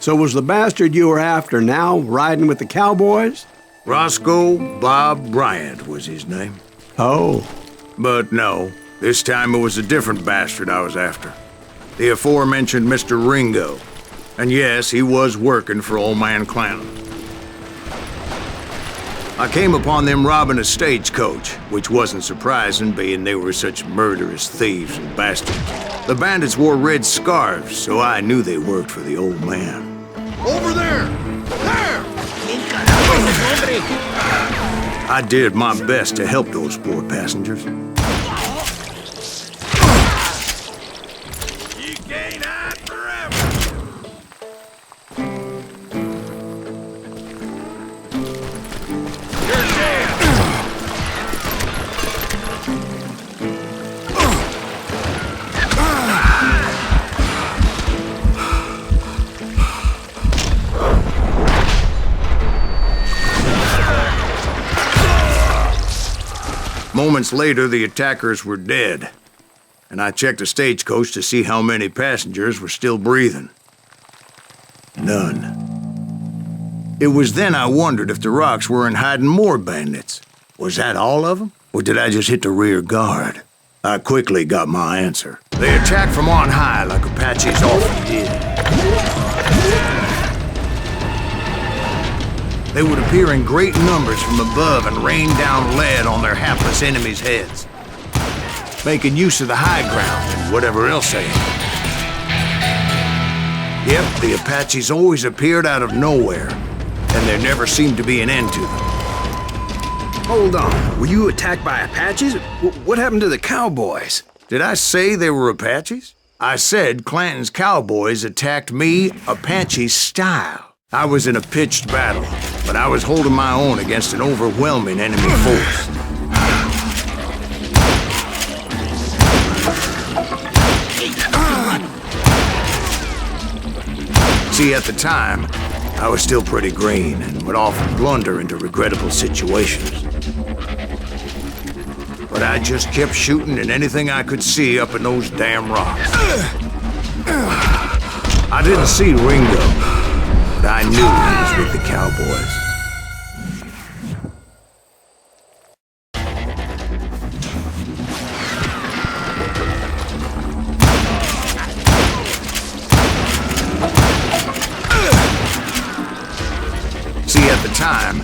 So was the bastard you were after now riding with the cowboys? Roscoe Bob Bryant was his name. Oh. But no, this time it was a different bastard I was after. The aforementioned Mr. Ringo. And yes, he was working for old man Clanton. I came upon them robbing a stagecoach, which wasn't surprising, being they were such murderous thieves and bastards. The bandits wore red scarves, so I knew they worked for the old man. Over there! There! I did my best to help those poor passengers. You can't hide forever! You're dead! Moments later, the attackers were dead, and I checked the stagecoach to see how many passengers were still breathing. None. It was then I wondered if the rocks weren't hiding more bandits. Was that all of them? Or did I just hit the rear guard? I quickly got my answer. They attacked from on high like Apaches often did. They would appear in great numbers from above and rain down lead on their hapless enemies' heads, making use of the high ground and whatever else they had. Yep, the Apaches always appeared out of nowhere, and there never seemed to be an end to them. Hold on, were you attacked by Apaches? What happened to the cowboys? Did I say they were Apaches? I said Clanton's cowboys attacked me Apache style. I was in a pitched battle, but I was holding my own against an overwhelming enemy force. See, at the time, I was still pretty green and would often blunder into regrettable situations. But I just kept shooting at anything I could see up in those damn rocks. I didn't see Ringo, but I knew he was with the cowboys. See, at the time,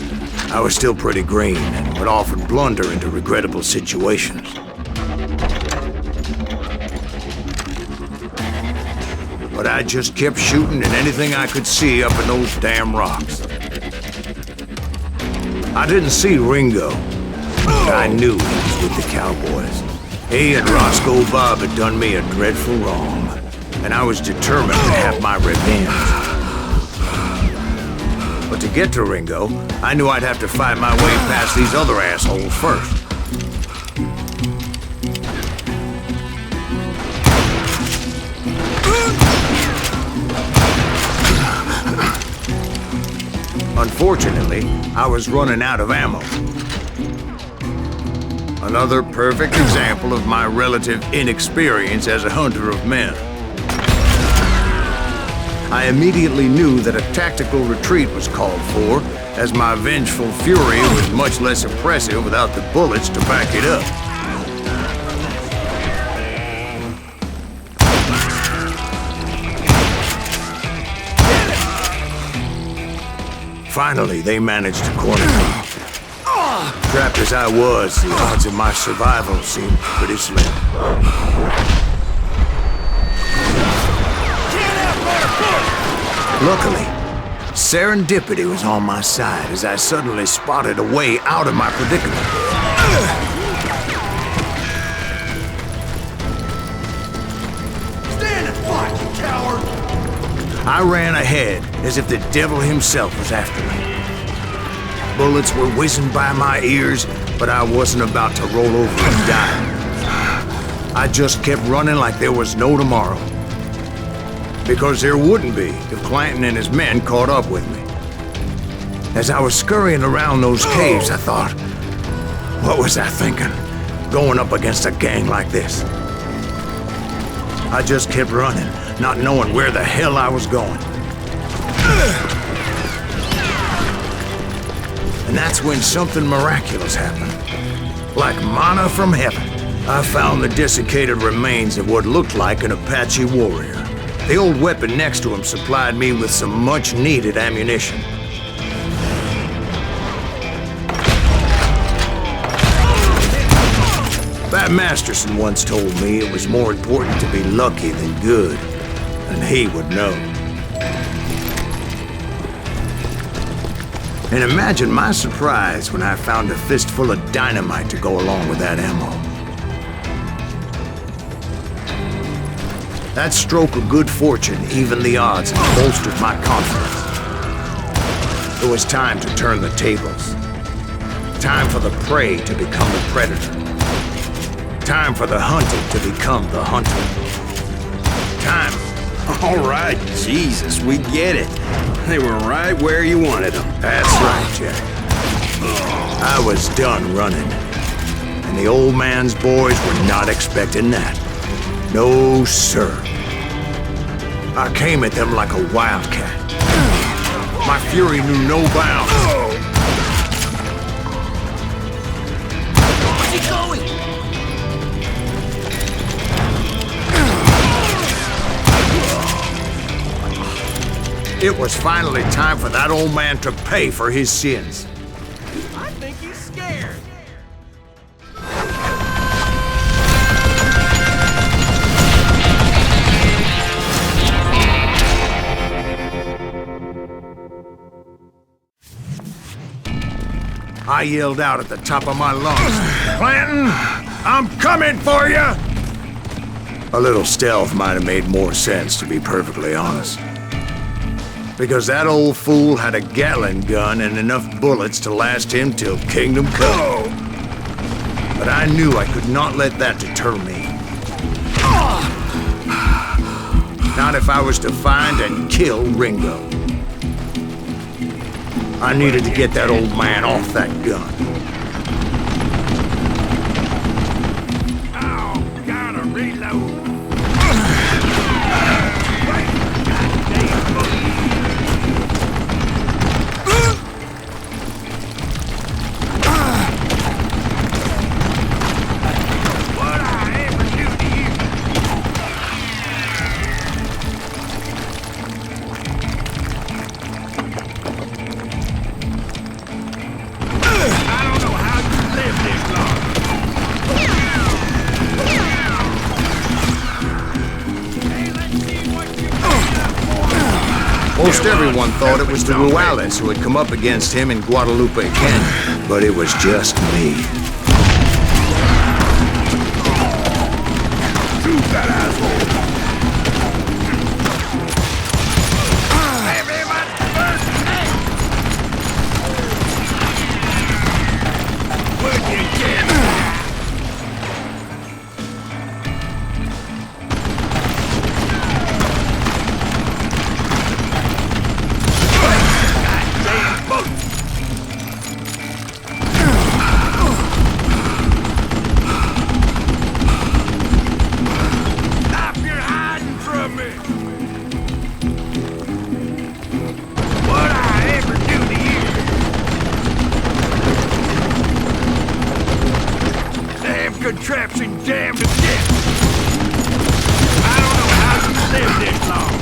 I was still pretty green and would often blunder into regrettable situations. But I just kept shooting at anything I could see up in those damn rocks. I didn't see Ringo, but I knew he was with the cowboys. He and Roscoe Bob had done me a dreadful wrong, and I was determined to have my revenge. But to get to Ringo, I knew I'd have to fight my way past these other assholes first. Unfortunately, I was running out of ammo. Another perfect example of my relative inexperience as a hunter of men. I immediately knew that a tactical retreat was called for, as my vengeful fury was much less impressive without the bullets to back it up. Finally, they managed to corner me. Trapped as I was, the odds of my survival seemed pretty slim. Luckily, serendipity was on my side as I suddenly spotted a way out of my predicament. Stand and fight, you coward! I ran ahead as if the devil himself was after me. Bullets were whizzing by my ears, but I wasn't about to roll over and die. I just kept running like there was no tomorrow. Because there wouldn't be if Clanton and his men caught up with me. As I was scurrying around those caves, I thought, what was I thinking, going up against a gang like this? I just kept running, not knowing where the hell I was going. And that's when something miraculous happened. Like manna from heaven, I found the desiccated remains of what looked like an Apache warrior. The old weapon next to him supplied me with some much-needed ammunition. Bat Masterson once told me it was more important to be lucky than good, and he would know. And imagine my surprise when I found a fistful of dynamite to go along with that ammo. That stroke of good fortune evened the odds and bolstered my confidence. It was time to turn the tables. Time for the prey to become the predator. Time for the hunted to become the hunter. Time. All right, Jesus, we get it. They were right where you wanted them. That's right, Jack. I was done running. And the old man's boys were not expecting that. No, sir. I came at them like a wildcat. My fury knew no bounds. Where's he going? It was finally time for that old man to pay for his sins. I think he's scared. I yelled out at the top of my lungs, "Clanton, I'm coming for you!" A little stealth might have made more sense, to be perfectly honest. Because that old fool had a Gatling gun and enough bullets to last him till kingdom come. But I knew I could not let that deter me. Not if I was to find and kill Ringo. I needed to get that old man off that gun. Oh, gotta reload. Most everyone thought it was the Juarez who had come up against him in Guadalupe Canyon, but it was just me. Shoot that asshole! Where'd you get? Contraption jammed to death. I don't know how you lived this long.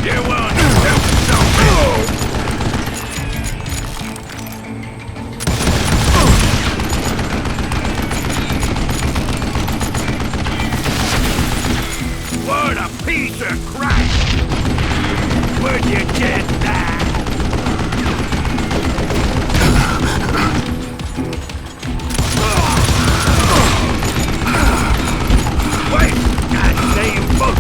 You want to do something? What a piece of crap! Would you get that? Wait, goddamn boat!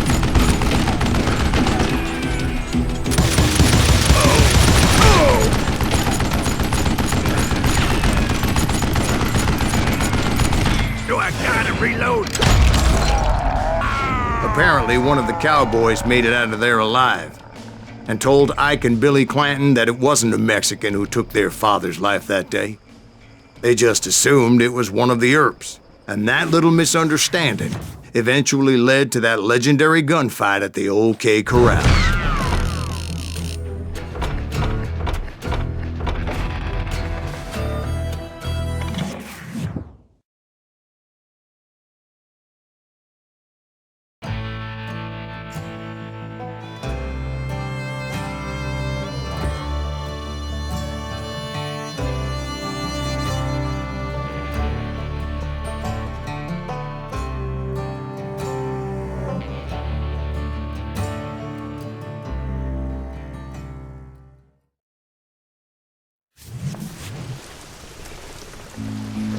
Do I gotta reload? Apparently, one of the cowboys made it out of there alive, and told Ike and Billy Clanton that it wasn't a Mexican who took their father's life that day. They just assumed it was one of the Earps, And that little misunderstanding eventually led to that legendary gunfight at the OK Corral.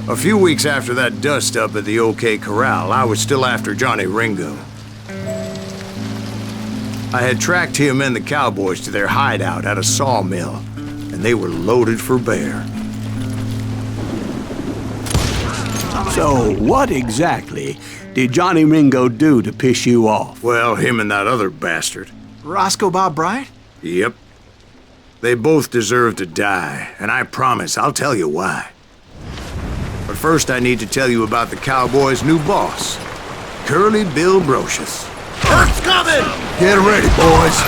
A few weeks after that dust-up at the OK Corral, I was still after Johnny Ringo. I had tracked him and the cowboys to their hideout at a sawmill, and they were loaded for bear. So, what exactly did Johnny Ringo do to piss you off? Well, him and that other bastard. Roscoe Bob Bryant? Yep. They both deserve to die, and I promise I'll tell you why. But first I need to tell you about the Cowboys' new boss, Curly Bill Brocious. Earth's coming! Get ready, boys.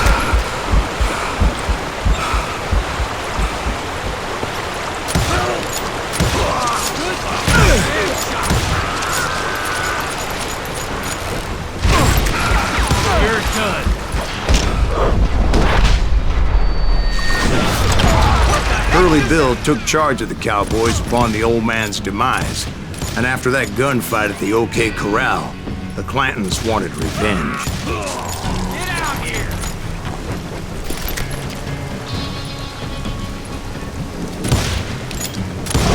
You're done. Curly Bill took charge of the Cowboys upon the old man's demise, and after that gunfight at the OK Corral, the Clantons wanted revenge. Get out here!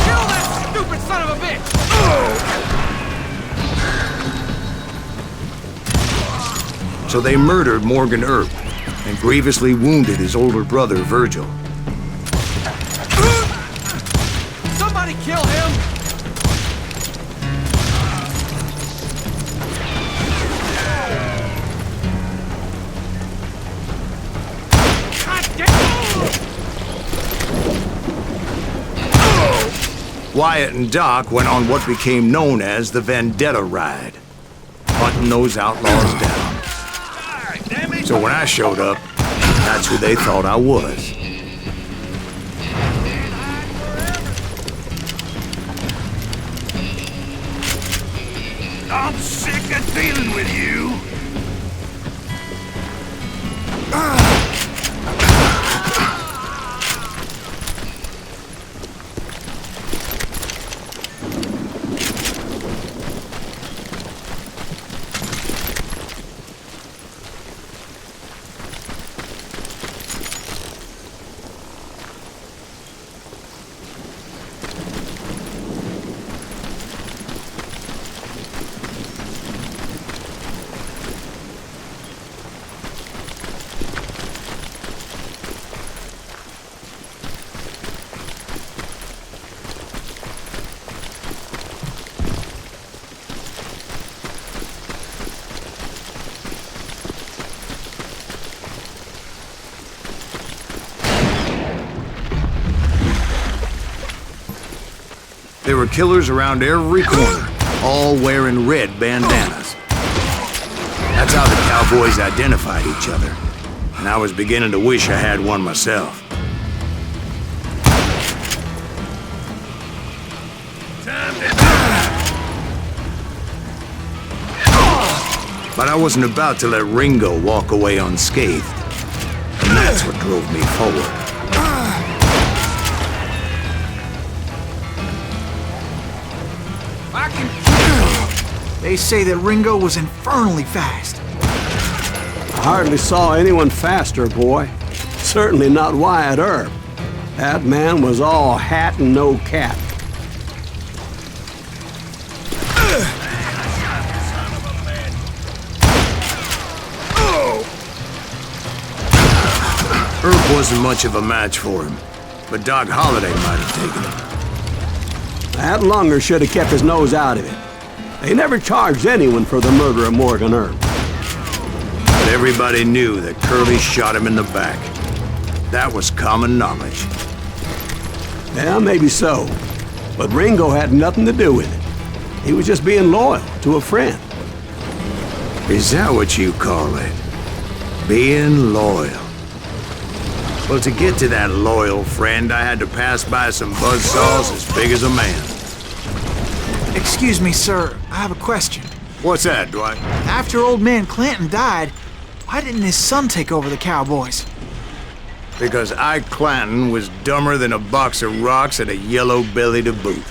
Kill that stupid son of a bitch! So they murdered Morgan Earp and grievously wounded his older brother, Virgil. Somebody kill him! God damn! Wyatt and Doc went on what became known as the Vendetta Ride, hunting those outlaws down. Damn it! So when I showed up, that's who they thought I was. I'm sick of dealing with you! There were killers around every corner, all wearing red bandanas. That's how the Cowboys identified each other, and I was beginning to wish I had one myself. But I wasn't about to let Ringo walk away unscathed, and that's what drove me forward. They say that Ringo was infernally fast. I hardly saw anyone faster, boy. Certainly not Wyatt Earp. That man was all hat and no cap. Earp wasn't much of a match for him, but Doc Holliday might have taken him. That Lunger should have kept his nose out of it. They never charged anyone for the murder of Morgan Earp. But everybody knew that Curly shot him in the back. That was common knowledge. Yeah, maybe so. But Ringo had nothing to do with it. He was just being loyal to a friend. Is that what you call it? Being loyal? Well, to get to that loyal friend, I had to pass by some buzzsaws as big as a man. Excuse me, sir. I have a question. What's that, Dwight? After old man Clanton died, why didn't his son take over the Cowboys? Because Ike Clanton was dumber than a box of rocks and a yellow belly to boot.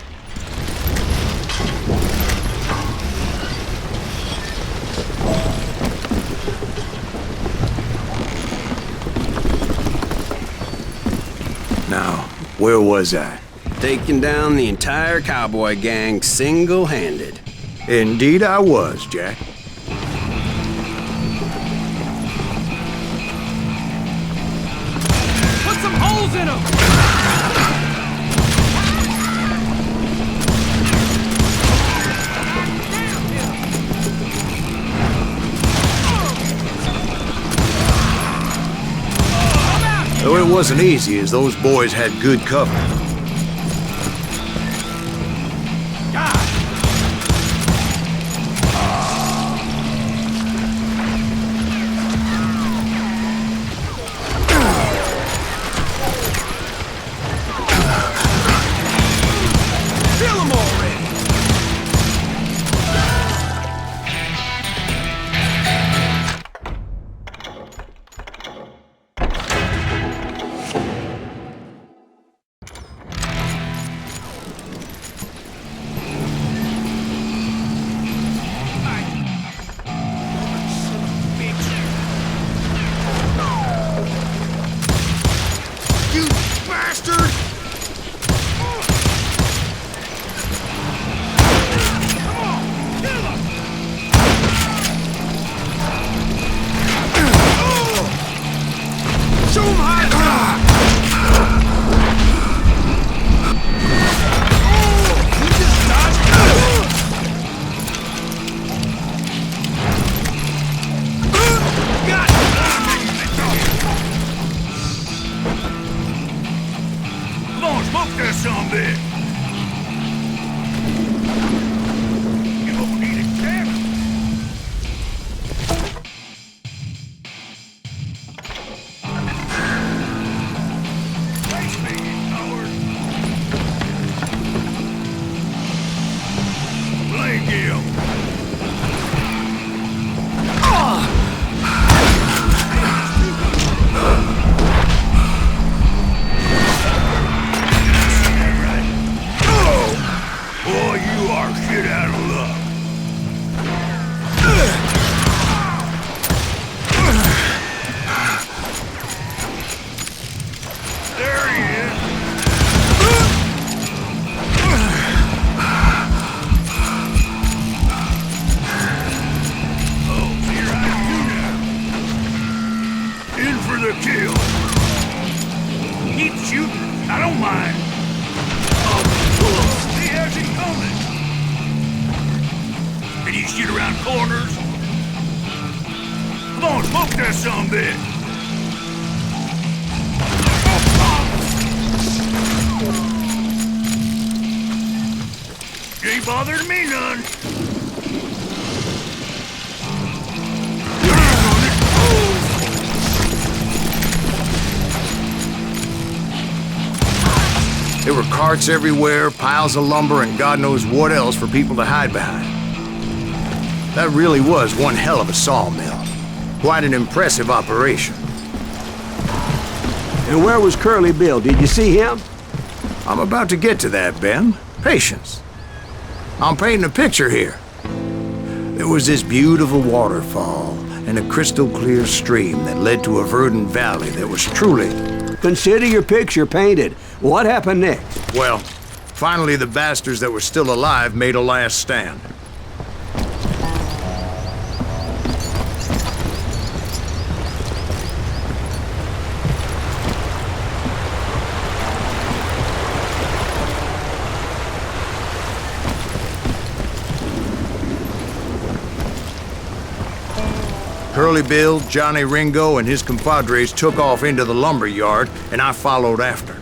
Now, where was I? Taking down the entire cowboy gang single-handed. Indeed I was, Jack. Put some holes in them! Though it wasn't easy, as those boys had good cover. Ain't bothered me none. There were carts everywhere, piles of lumber, and God knows what else for people to hide behind. That really was one hell of a sawmill. Quite an impressive operation. And where was Curly Bill? Did you see him? I'm about to get to that, Ben. Patience. I'm painting a picture here. There was this beautiful waterfall and a crystal clear stream that led to a verdant valley that was truly... Consider your picture painted. What happened next? Well, finally the bastards that were still alive made a last stand. Curly Bill, Johnny Ringo, and his compadres took off into the lumber yard, and I followed after.